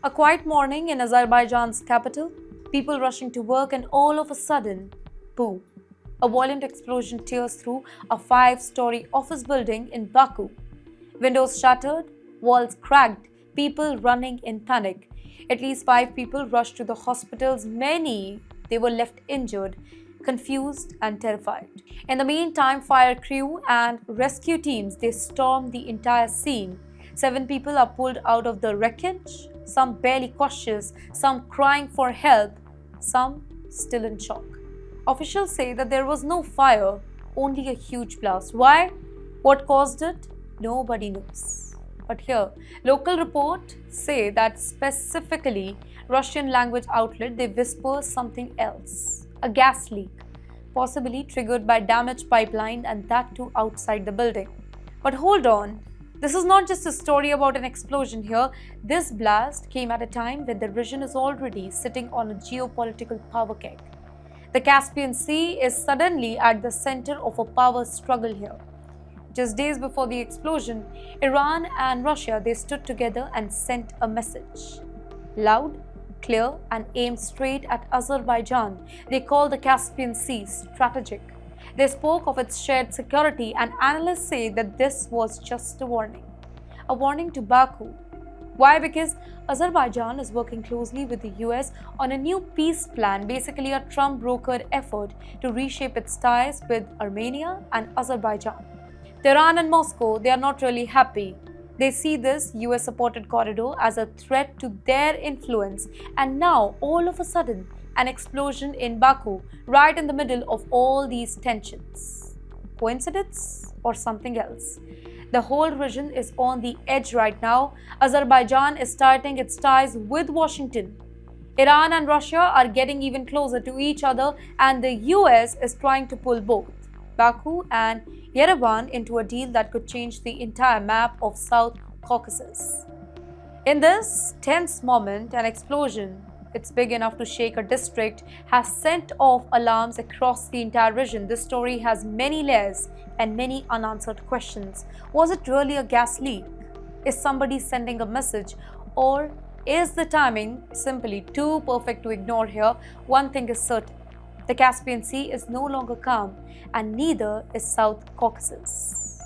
A quiet morning in Azerbaijan's capital, people rushing to work, and all of a sudden, boom! A violent explosion tears through a five-story office building in Baku. Windows shattered, walls cracked, people running in panic. At least five people rushed to the hospitals. Many, they were left injured, confused and terrified. In the meantime, fire crew and rescue teams, they stormed the entire scene. 7 people are pulled out of the wreckage, some barely conscious, some crying for help, some still in shock. Officials say that there was no fire, only a huge blast. Why? What caused it? Nobody knows. But here, local reports say that specifically Russian language outlet, they whisper something else. A gas leak, possibly triggered by damaged pipeline, and that too outside the building. But hold on, this is not just a story about an explosion here. This blast came at a time when the region is already sitting on a geopolitical power keg. The Caspian Sea is suddenly at the center of a power struggle here. Just days before the explosion, Iran and Russia, they stood together and sent a message. Loud, clear and aimed straight at Azerbaijan. They called the Caspian Sea strategic. They spoke of its shared security, and analysts say that this was just a warning to Baku. Why? Because Azerbaijan is working closely with the US on a new peace plan, basically a Trump-brokered effort to reshape its ties with Armenia and Azerbaijan. Tehran and Moscow, they are not really happy. They see this US-supported corridor as a threat to their influence, and now, all of a sudden, an explosion in Baku, right in the middle of all these tensions. Coincidence or something else? The whole region is on the edge right now. Azerbaijan is tightening its ties with Washington. Iran and Russia are getting even closer to each other, and the US is trying to pull both Baku and Yerevan into a deal that could change the entire map of South Caucasus. In this tense moment, an explosion, it's big enough to shake a district, has sent off alarms across the entire region. This story has many layers and many unanswered questions. Was it really a gas leak? Is somebody sending a message? Or is the timing simply too perfect to ignore here? One thing is certain. The Caspian Sea is no longer calm, and neither is South Caucasus.